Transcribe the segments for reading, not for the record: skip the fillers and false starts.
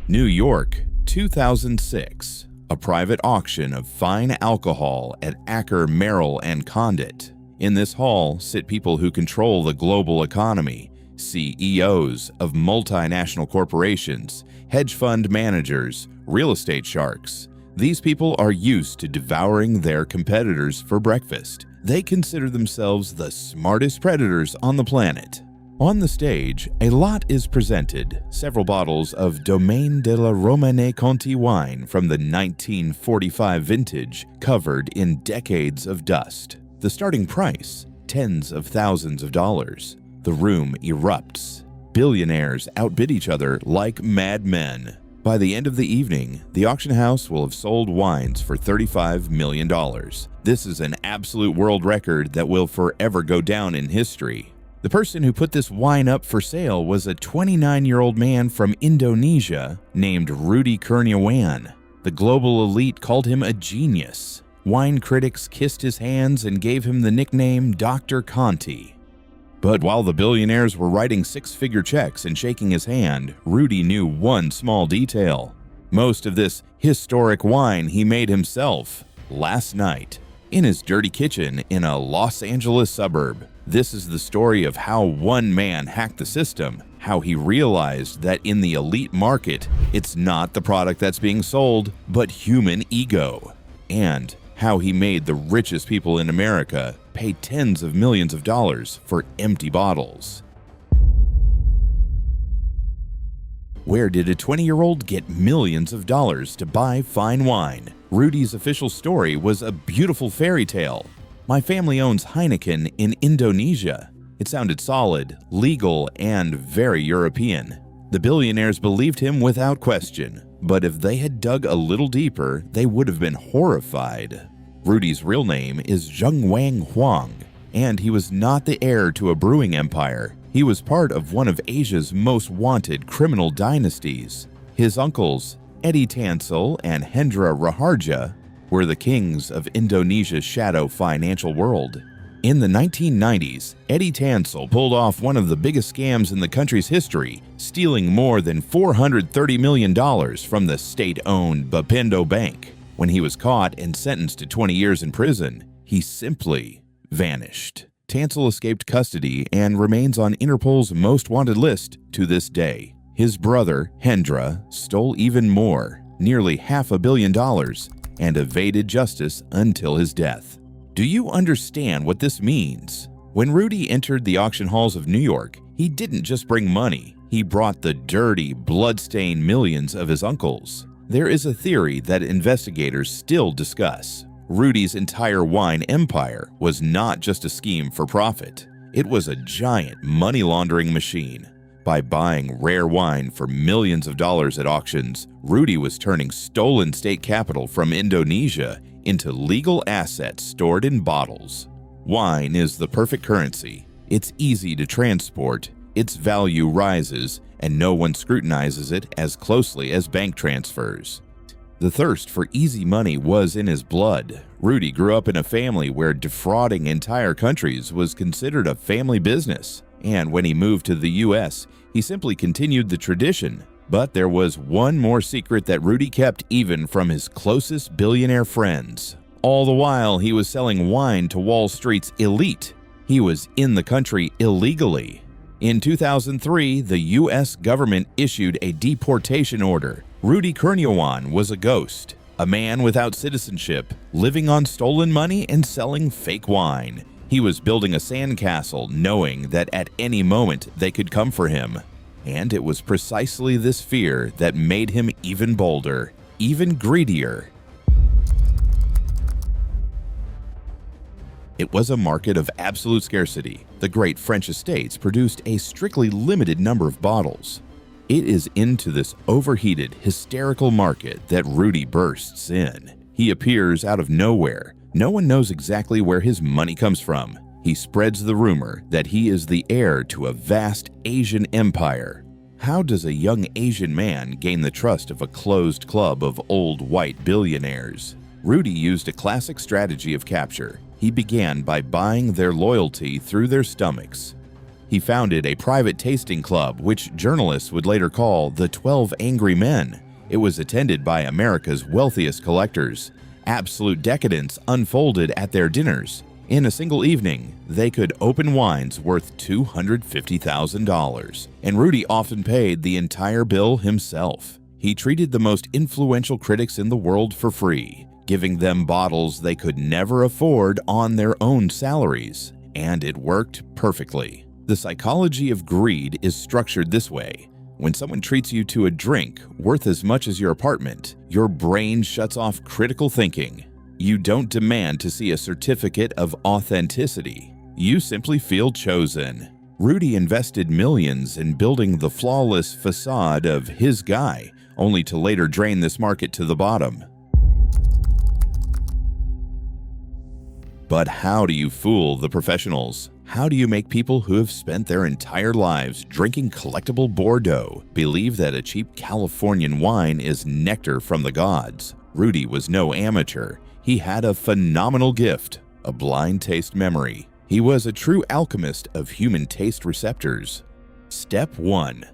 New York, 2006. A private auction of fine alcohol at Acker, Merrill and Condit. In this hall sit people who control the global economy, CEOs of multinational corporations, hedge fund managers, real estate sharks. These people are used to devouring their competitors for breakfast. They consider themselves the smartest predators on the planet. On the stage, a lot is presented, several bottles of Domaine de la Romanée Conti wine from the 1945 vintage, covered in decades of dust. The starting price, tens of thousands of dollars. The room erupts. Billionaires outbid each other like madmen. By the end of the evening, the auction house will have sold wines for $35 million. This is an absolute world record that will forever go down in history. The person who put this wine up for sale was a 29-year-old man from Indonesia named Rudy Kurniawan. The global elite called him a genius. Wine critics kissed his hands and gave him the nickname Dr. Conti. But while the billionaires were writing six-figure checks and shaking his hand, Rudy knew one small detail. Most of this historic wine he made himself last night in his dirty kitchen in a Los Angeles suburb. This is the story of how one man hacked the system, how he realized that in the elite market, it's not the product that's being sold, but human ego, and how he made the richest people in America pay tens of millions of dollars for empty bottles. Where did a 20-year-old get millions of dollars to buy fine wine? Rudy's official story was a beautiful fairy tale. My family owns Heineken in Indonesia. It sounded solid, legal, and very European. The billionaires believed him without question, but if they had dug a little deeper, they would have been horrified. Rudy's real name is Zhengwang Huang, and he was not the heir to a brewing empire. He was part of one of Asia's most wanted criminal dynasties. His uncles, Eddie Tansel and Hendra Raharja, were the kings of Indonesia's shadow financial world. In the 1990s, Eddie Tansel pulled off one of the biggest scams in the country's history, stealing more than $430 million from the state-owned Bapendo Bank. When he was caught and sentenced to 20 years in prison, he simply vanished. Tansel escaped custody and remains on Interpol's most wanted list to this day. His brother, Hendra, stole even more, nearly $500 million, and evaded justice until his death. Do you understand what this means? When Rudy entered the auction halls of New York, he didn't just bring money. He brought the dirty, blood-stained millions of his uncles. There is a theory that investigators still discuss. Rudy's entire wine empire was not just a scheme for profit. It was a giant money laundering machine. By buying rare wine for millions of dollars at auctions, Rudy was turning stolen state capital from Indonesia into legal assets stored in bottles. Wine is the perfect currency. It's easy to transport, its value rises, and no one scrutinizes it as closely as bank transfers. The thirst for easy money was in his blood. Rudy grew up in a family where defrauding entire countries was considered a family business. And when he moved to the US, he simply continued the tradition. But there was one more secret that Rudy kept even from his closest billionaire friends. All the while, he was selling wine to Wall Street's elite. He was in the country illegally. In 2003, the US government issued a deportation order. Rudy Kurniawan was a ghost, a man without citizenship, living on stolen money and selling fake wine. He was building a sandcastle, knowing that at any moment they could come for him. And it was precisely this fear that made him even bolder, even greedier. It was a market of absolute scarcity. The great French estates produced a strictly limited number of bottles. It is into this overheated, hysterical market that Rudy bursts in. He appears out of nowhere. No one knows exactly where his money comes from. He spreads the rumor that he is the heir to a vast Asian empire. How does a young Asian man gain the trust of a closed club of old white billionaires? Rudy used a classic strategy of capture. He began by buying their loyalty through their stomachs. He founded a private tasting club, which journalists would later call the 12 Angry Men. It was attended by America's wealthiest collectors. Absolute decadence unfolded at their dinners. In a single evening, they could open wines worth $250,000, and Rudy often paid the entire bill himself. He treated the most influential critics in the world for free, giving them bottles they could never afford on their own salaries, and it worked perfectly. The psychology of greed is structured this way. When someone treats you to a drink worth as much as your apartment, your brain shuts off critical thinking. You don't demand to see a certificate of authenticity. You simply feel chosen. Rudy invested millions in building the flawless facade of his guy, only to later drain this market to the bottom. But how do you fool the professionals? How do you make people who have spent their entire lives drinking collectible Bordeaux believe that a cheap Californian wine is nectar from the gods? Rudy was no amateur. He had a phenomenal gift, a blind taste memory. He was a true alchemist of human taste receptors. Step 1.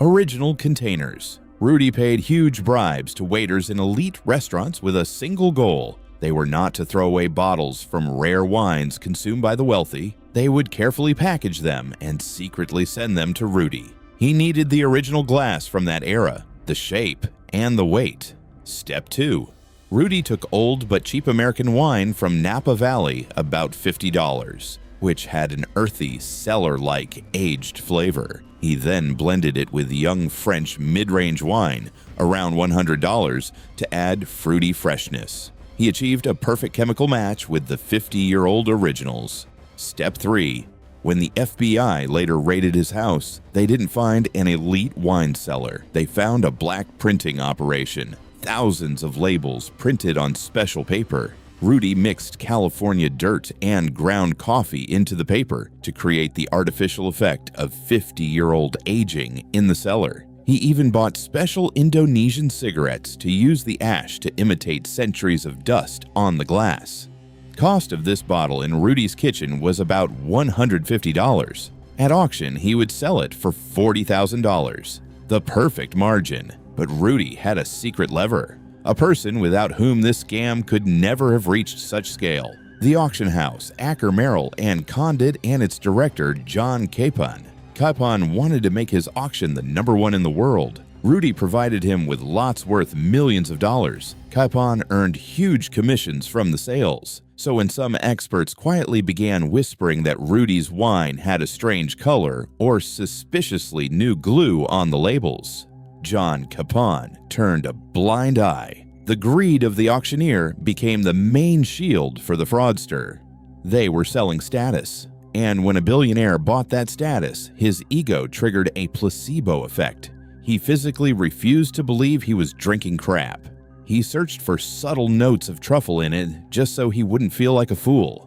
Original containers. Rudy paid huge bribes to waiters in elite restaurants with a single goal. They were not to throw away bottles from rare wines consumed by the wealthy. They would carefully package them and secretly send them to Rudy. He needed the original glass from that era, the shape, and the weight. Step 2. Rudy took old but cheap American wine from Napa Valley, about $50, which had an earthy, cellar-like aged flavor. He then blended it with young French mid-range wine, around $100, to add fruity freshness. He achieved a perfect chemical match with the 50-year-old originals. Step 3. When the FBI later raided his house, they didn't find an elite wine cellar. They found a black printing operation. Thousands of labels printed on special paper. Rudy mixed California dirt and ground coffee into the paper to create the artificial effect of 50-year-old aging in the cellar. He even bought special Indonesian cigarettes to use the ash to imitate centuries of dust on the glass. Cost of this bottle in Rudy's kitchen was about $150. At auction, he would sell it for $40,000. The perfect margin. But Rudy had a secret lever, a person without whom this scam could never have reached such scale. The auction house, Acker Merrill and Condit, and its director, John Capon. Capon wanted to make his auction the #1 in the world. Rudy provided him with lots worth millions of dollars. Capon earned huge commissions from the sales. So when some experts quietly began whispering that Rudy's wine had a strange color or suspiciously new glue on the labels, John Capon turned a blind eye. The greed of the auctioneer became the main shield for the fraudster. They were selling status, and when a billionaire bought that status, his ego triggered a placebo effect. He physically refused to believe he was drinking crap. He searched for subtle notes of truffle in it just so he wouldn't feel like a fool.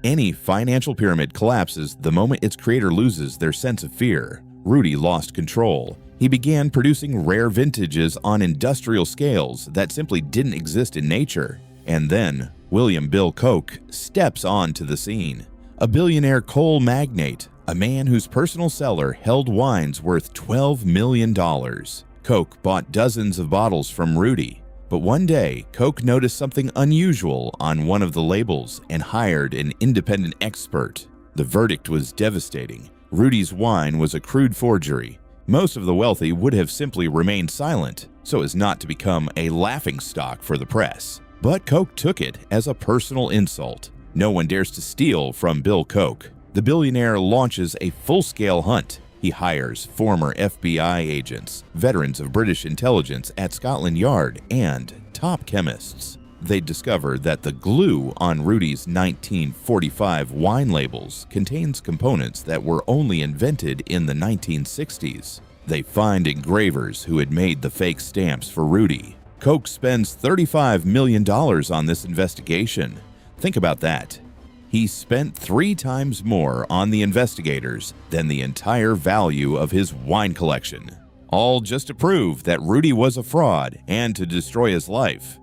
Any financial pyramid collapses the moment its creator loses their sense of fear. Rudy lost control. He began producing rare vintages on industrial scales that simply didn't exist in nature. And then, William Bill Koch steps onto the scene. A billionaire coal magnate, a man whose personal cellar held wines worth $12 million. Koch bought dozens of bottles from Rudy. But one day, Koch noticed something unusual on one of the labels and hired an independent expert. The verdict was devastating. Rudy's wine was a crude forgery. Most of the wealthy would have simply remained silent, so as not to become a laughingstock for the press. But Koch took it as a personal insult. No one dares to steal from Bill Koch. The billionaire launches a full-scale hunt. He hires former FBI agents, veterans of British intelligence at Scotland Yard, and top chemists. They discover that the glue on Rudy's 1945 wine labels contains components that were only invented in the 1960s. They find engravers who had made the fake stamps for Rudy. Koch spends $35 million on this investigation. Think about that. He spent 3 times more on the investigators than the entire value of his wine collection, all just to prove that Rudy was a fraud and to destroy his life.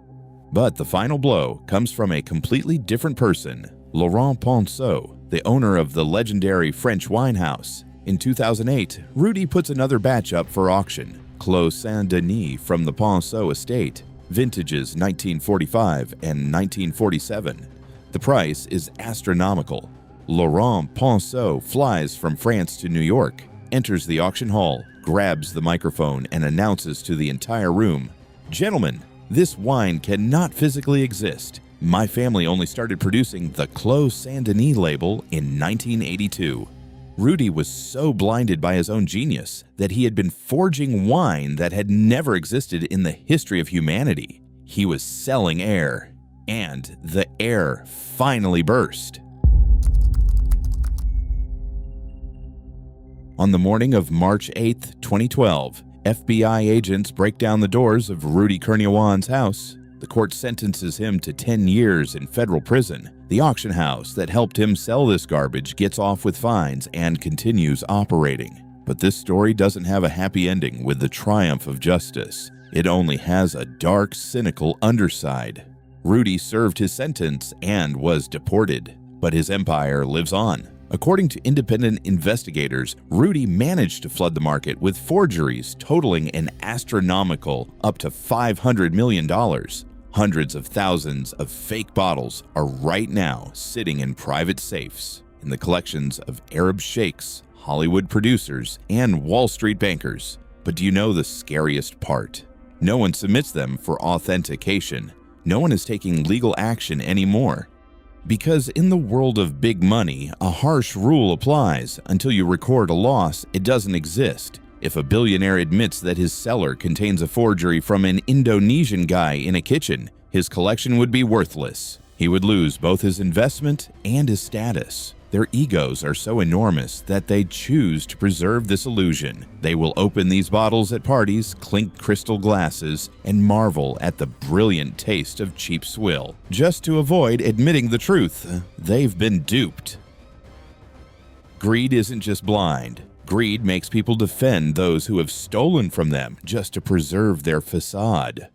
But the final blow comes from a completely different person, Laurent Ponceau, the owner of the legendary French wine house. In 2008, Rudy puts another batch up for auction. Clos Saint-Denis from the Ponceau estate, vintages 1945 and 1947. The price is astronomical. Laurent Ponceau flies from France to New York, enters the auction hall, grabs the microphone, and announces to the entire room, "Gentlemen, this wine cannot physically exist. My family only started producing the Clos Saint-Denis label in 1982. Rudy was so blinded by his own genius that he had been forging wine that had never existed in the history of humanity. He was selling air, and the air finally burst. On the morning of March 8, 2012, FBI agents break down the doors of Rudy Kurniawan's house. The court sentences him to 10 years in federal prison. The auction house that helped him sell this garbage gets off with fines and continues operating. But this story doesn't have a happy ending with the triumph of justice. It only has a dark, cynical underside. Rudy served his sentence and was deported, but his empire lives on. According to independent investigators, Rudy managed to flood the market with forgeries totaling an astronomical up to $500 million. Hundreds of thousands of fake bottles are right now sitting in private safes in the collections of Arab sheikhs, Hollywood producers, and Wall Street bankers. But do you know the scariest part? No one submits them for authentication. No one is taking legal action anymore. Because in the world of big money, a harsh rule applies. Until you record a loss, it doesn't exist. If a billionaire admits that his cellar contains a forgery from an Indonesian guy in a kitchen, his collection would be worthless. He would lose both his investment and his status. Their egos are so enormous that they choose to preserve this illusion. They will open these bottles at parties, clink crystal glasses, and marvel at the brilliant taste of cheap swill, just to avoid admitting the truth. They've been duped. Greed isn't just blind. Greed makes people defend those who have stolen from them just to preserve their facade.